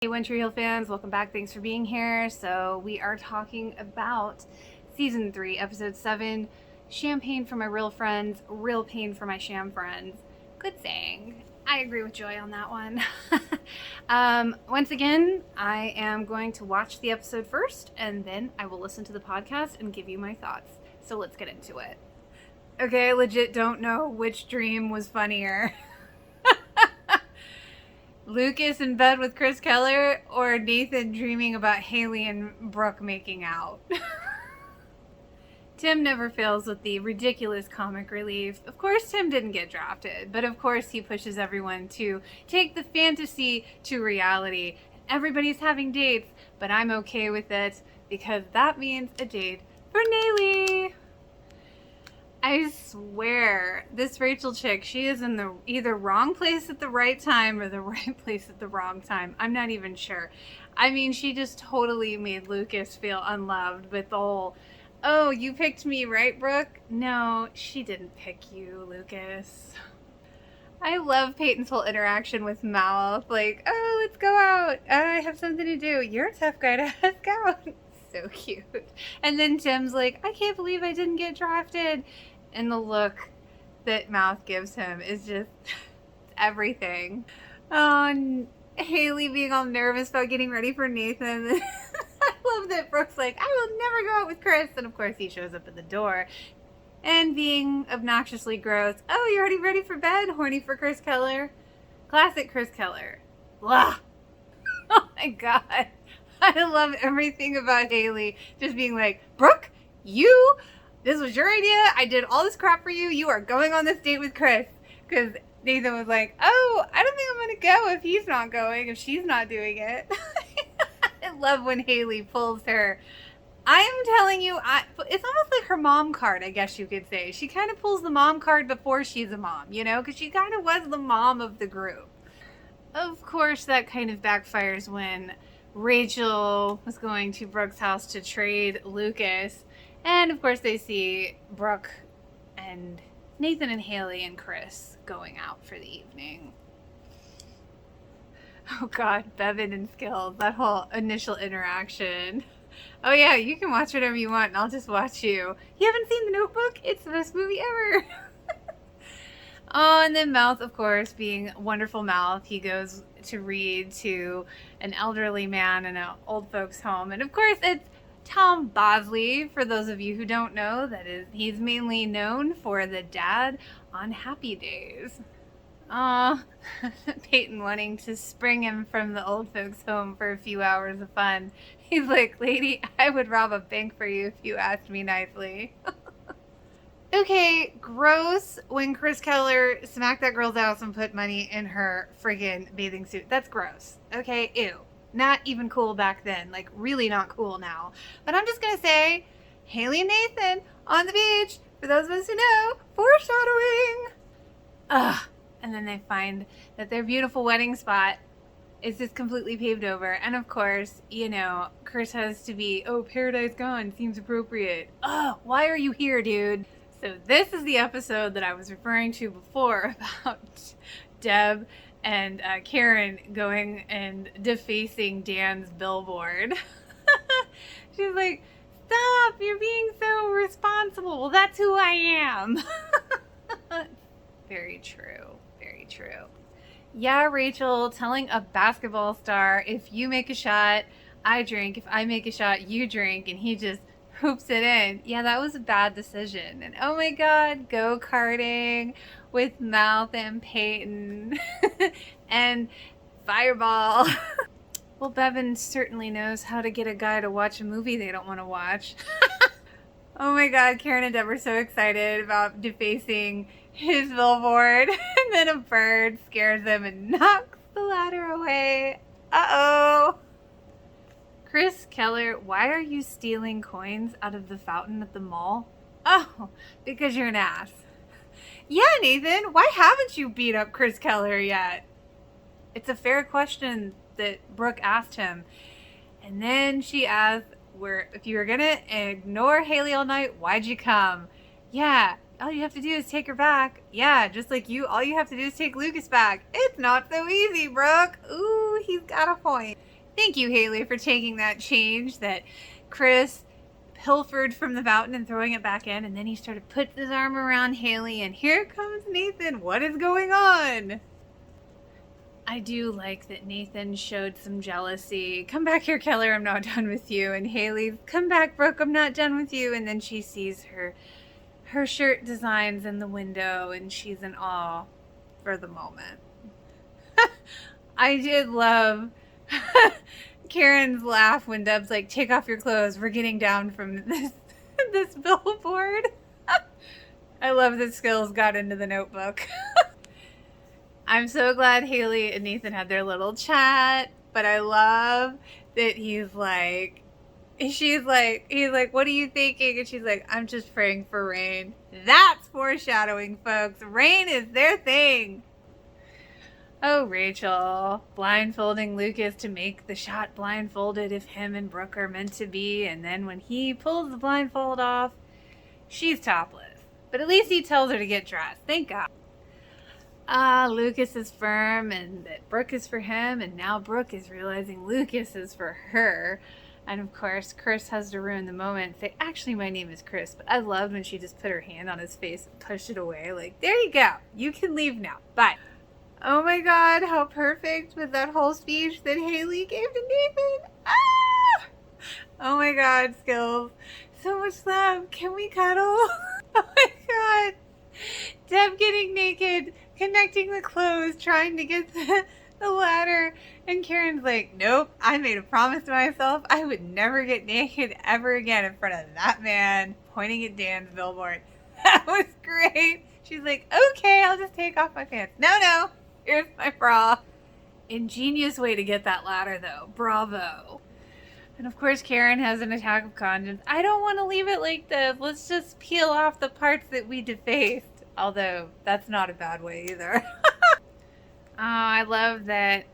Hey Winter Heel fans, welcome back. Thanks for being here. So we are talking about Season 3, Episode 7, Champagne for my real friends, real pain for my sham friends. Good saying. I agree with Joy on that one. Once again, I am going to watch the episode first, and then I will listen to the podcast and give you my thoughts. So let's get into it. Okay, I legit don't know which dream was funnier. Lucas in bed with Chris Keller or Nathan dreaming about Haley and Brooke making out. Tim never fails with the ridiculous comic relief. Of course Tim didn't get drafted, but of course he pushes everyone to take the fantasy to reality. Everybody's having dates, but I'm okay with it because that means a date for Nayli. I swear, this Rachel chick, she is in the either wrong place at the right time or the right place at the wrong time. I'm not even sure. I mean, she just totally made Lucas feel unloved with the whole, oh, you picked me, right, Brooke? No, she didn't pick you, Lucas. I love Peyton's whole interaction with Mouth. Like, oh, let's go out. I have something to do. You're a tough guy to ask out. So cute. And then Tim's like, I can't believe I didn't get drafted. And the look that Mouth gives him is just everything. Oh, and Haley being all nervous about getting ready for Nathan. I love that Brooke's like, I will never go out with Chris. And of course he shows up at the door and being obnoxiously gross. Oh, you're already ready for bed? Horny for Chris Keller? Classic Chris Keller. Blah. Oh my God. I love everything about Haley just being like, Brooke, this was your idea. I did all this crap for you. You are going on this date with Chris. Because Nathan was like, oh, I don't think I'm going to go if he's not going, if she's not doing it. I love when Haley pulls her. I am telling you, it's almost like her mom card, I guess you could say. She kind of pulls the mom card before she's a mom, you know, because she kind of was the mom of the group. Of course, that kind of backfires when Rachel was going to Brooke's house to trade Lucas. And of course they see Brooke and Nathan and Haley and Chris going out for the evening. Oh God, Bevan and Skills, that whole initial interaction. Oh yeah, you can watch whatever you want and I'll just watch you. You haven't seen The Notebook? It's the best movie ever. Oh, and then Mouth, of course, being wonderful Mouth, he goes to read to an elderly man in an old folks home. And of course, it's Tom Bosley, for those of you who don't know, he's mainly known for the dad on Happy Days. Aw, Peyton wanting to spring him from the old folks home for a few hours of fun. He's like, lady, I would rob a bank for you if you asked me nicely. Okay, gross when Chris Keller smacked that girl's ass and put money in her friggin' bathing suit. That's gross. Okay, ew. Not even cool back then. Like, really not cool now. But I'm just gonna say, Haley and Nathan on the beach, for those of us who know, foreshadowing. Ugh. And then they find that their beautiful wedding spot is just completely paved over. And of course, you know, Chris has to be, oh, Paradise Gone seems appropriate. Ugh, why are you here, dude? So this is the episode that I was referring to before about Deb and Karen going and defacing Dan's billboard. She's like, stop, you're being so responsible. Well, that's who I am. Very true. Very true. Yeah, Rachel telling a basketball star, if you make a shot, I drink. If I make a shot, you drink. And he just hoops it in. Yeah, that was a bad decision. And oh my God, go-karting with Mouth and Peyton and Fireball. Well, Bevan certainly knows how to get a guy to watch a movie they don't want to watch. Oh my God, Karen and Deb are so excited about defacing his billboard. And then a bird scares them and knocks the ladder away. Uh-oh. Chris Keller, why are you stealing coins out of the fountain at the mall? Oh, because you're an ass. Yeah, Nathan, why haven't you beat up Chris Keller yet? It's a fair question that Brooke asked him. And then she asked, if you were going to ignore Haley all night, why'd you come? Yeah, all you have to do is take her back. Yeah, just like you, all you have to do is take Lucas back. It's not so easy, Brooke. Ooh, he's got a point. Thank you, Haley, for taking that change that Chris pilfered from the fountain and throwing it back in. And then he started putting his arm around Haley, and here comes Nathan. What is going on? I do like that Nathan showed some jealousy. Come back here, Keller, I'm not done with you. And Haley, come back, Brooke, I'm not done with you. And then she sees her shirt designs in the window, and she's in awe for the moment. I did love Karen's laugh when Deb's like, take off your clothes, we're getting down from this billboard. I love that Skills got into the notebook. I'm so glad Haley and Nathan had their little chat, but I love that he's like, he's like, what are you thinking? And she's like, I'm just praying for rain. That's foreshadowing, folks. Rain is their thing. Oh, Rachel, blindfolding Lucas to make the shot blindfolded if him and Brooke are meant to be. And then when he pulls the blindfold off, she's topless. But at least he tells her to get dressed. Thank God. Lucas is firm and that Brooke is for him. And now Brooke is realizing Lucas is for her. And of course, Chris has to ruin the moment and say, actually, my name is Chris. But I loved when she just put her hand on his face and pushed it away. Like, there you go. You can leave now. Bye. Oh my God, how perfect was that whole speech that Haley gave to Nathan. Ah! Oh my God, Skills. So much love. Can we cuddle? Oh my God. Deb getting naked, connecting the clothes, trying to get the ladder. And Karen's like, nope, I made a promise to myself I would never get naked ever again in front of that man, pointing at Dan's billboard. That was great. She's like, okay, I'll just take off my pants. No. Here's my bra. Ingenious way to get that ladder, though. Bravo. And of course, Karen has an attack of conscience. I don't want to leave it like this. Let's just peel off the parts that we defaced. Although, that's not a bad way either. I love that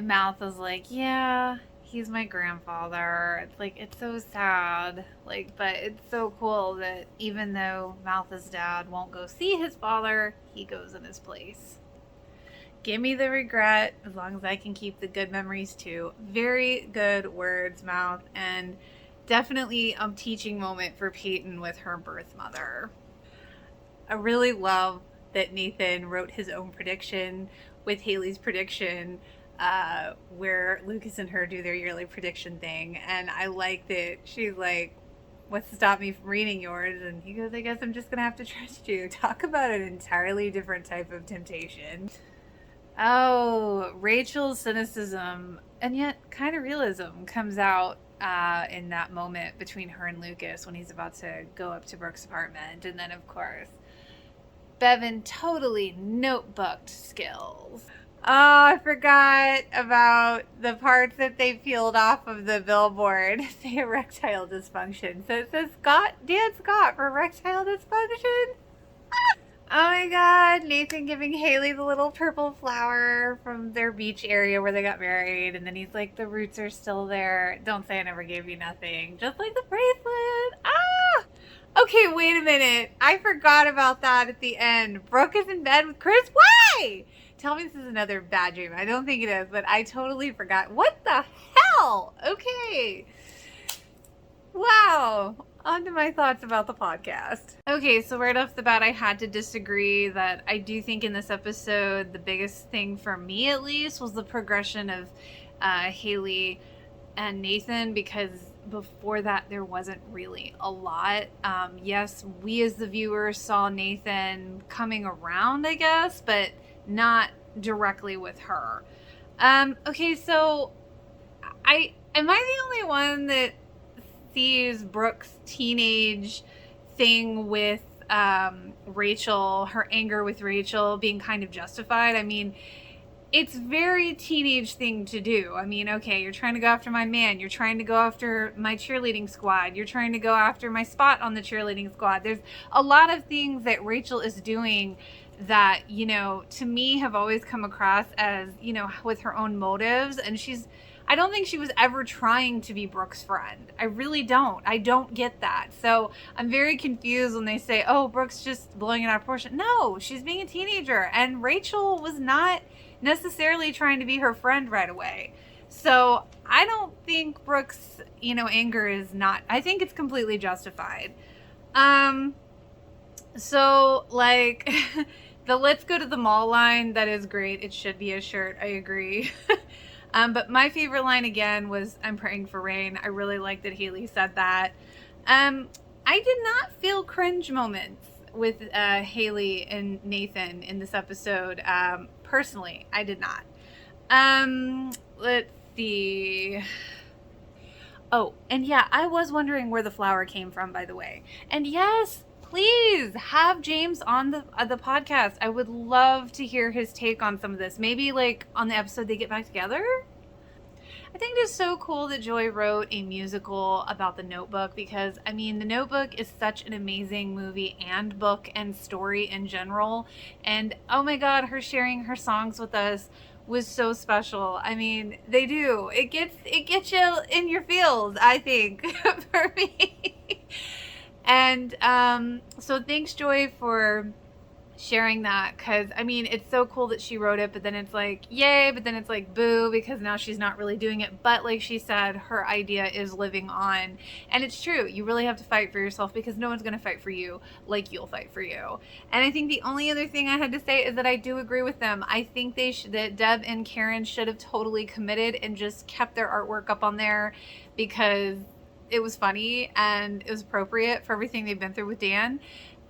Mouth is like, yeah, he's my grandfather. It's like, it's so sad. Like, but it's so cool that even though Mouth's dad won't go see his father, he goes in his place. Give me the regret as long as I can keep the good memories too. Very good words, Mouth, and definitely a teaching moment for Peyton with her birth mother. I really love that Nathan wrote his own prediction with Haley's prediction, where Lucas and her do their yearly prediction thing. And I like that she's like, what's to stop me from reading yours? And he goes, I guess I'm just going to have to trust you. Talk about an entirely different type of temptation. Oh, Rachel's cynicism and yet kind of realism comes out in that moment between her and Lucas when he's about to go up to Brooke's apartment. And then, of course, Bevan totally notebooked Skills. Oh, I forgot about the parts that they peeled off of the billboard. Say erectile dysfunction. So it says Dan Scott for erectile dysfunction. Oh my God, Nathan giving Haley the little purple flower from their beach area where they got married. And then he's like, the roots are still there. Don't say I never gave you nothing. Just like the bracelet. Ah! Okay, wait a minute. I forgot about that at the end. Brooke is in bed with Chris. Why? Tell me this is another bad dream. I don't think it is, but I totally forgot. What the hell? Okay. Wow. On to my thoughts about the podcast. Okay, so right off the bat, I had to disagree that I do think in this episode, the biggest thing for me at least was the progression of Haley and Nathan, because before that, there wasn't really a lot. Yes, we as the viewers saw Nathan coming around, I guess, but not directly with her. Okay, so am I the only one that sees Brooke's teenage thing with Rachel, her anger with Rachel being kind of justified? I mean, it's very teenage thing to do. I mean, okay, you're trying to go after my man. You're trying to go after my cheerleading squad. You're trying to go after my spot on the cheerleading squad. There's a lot of things that Rachel is doing that, you know, to me have always come across as, you know, with her own motives. And I don't think she was ever trying to be Brooke's friend. I really don't. I don't get that. So I'm very confused when they say, oh, Brooke's just blowing it out of proportion. No, she's being a teenager. And Rachel was not necessarily trying to be her friend right away. So I don't think Brooke's, anger is not, I think it's completely justified. So like the let's go to the mall line, that is great. It should be a shirt. I agree. But my favorite line again was I'm praying for rain. I really like that Haley said that. I did not feel cringe moments with Haley and Nathan in this episode. Personally, I did not. Let's see. Oh, and yeah, I was wondering where the flower came from, by the way. And yes, please have James on the podcast. I would love to hear his take on some of this. Maybe like on the episode they get back together. I think it's so cool that Joy wrote a musical about The Notebook because, I mean, The Notebook is such an amazing movie and book and story in general. And oh my God, her sharing her songs with us was so special. I mean, they do. It gets you in your feels, I think, for me. And so thanks, Joy, for sharing that, because I mean, it's so cool that she wrote it, but then it's like yay, but then it's like boo, because now she's not really doing it. But like she said, her idea is living on, and it's true. You really have to fight for yourself because no one's going to fight for you like you'll fight for you. And I think the only other thing I had to say is that I do agree with them. I think that Deb and Karen should have totally committed and just kept their artwork up on there because it was funny and it was appropriate for everything they've been through with Dan.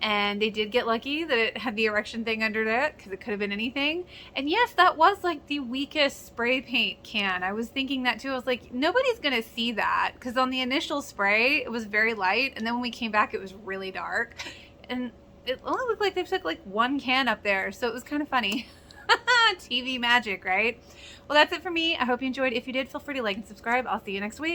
And they did get lucky that it had the erection thing under it because it could have been anything. And yes, that was like the weakest spray paint can. I was thinking that too. I was like, nobody's going to see that because on the initial spray, it was very light. And then when we came back, it was really dark. And it only looked like they took like one can up there. So it was kind of funny. TV magic, right? Well, that's it for me. I hope you enjoyed. If you did, feel free to like and subscribe. I'll see you next week.